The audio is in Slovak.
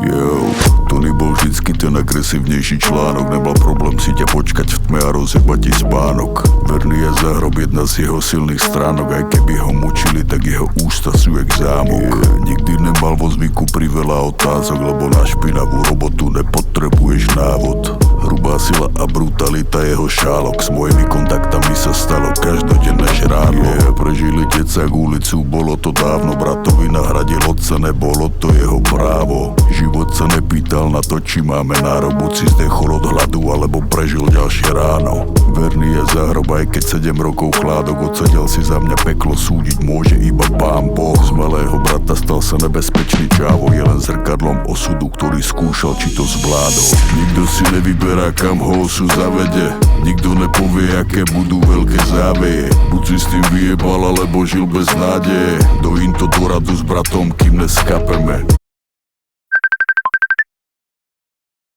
Yo, Tony bol vždycky ten agresívnejší článok. Nemal problém si ťa počkať v tme a rozjebať ti spánok. Verný je za hrob jedna z jeho silných stránok. Aj keby ho mučili, tak jeho ústa sú jak zámok. Nikdy nemal vo zvyku priveľa otázok, lebo na špinavú robotu nepotrebuješ návod. Hrubá sila a brutalita jeho šálok. S mojimi kontaktami sa stalo každodenné žrádlo. Prežili decak ulicu, bolo to dávno. Bratovi nahradil otca, nebolo to jeho právo. Život sa nepýtal na to, či máme nárok. Buď si zdechol od hladu, alebo prežil ďalšie ráno. Verný je za hrob, aj keď 7 rokov chládok. Odsedel si za mňa, peklo súdiť môže iba Pán Boh. Z malého brata stal sa nebezpečný čávo. Je len zrkadlom osudu, ktorý skúšal, či to zvládol. Nikto si nevyberá, kam ho osud zavede. Nikto nepovie, aké budú veľké záveje. Buď si s tým vyjebal, alebo žil bez nádeje. Dojím to do radu s bratom, kým neskapeme.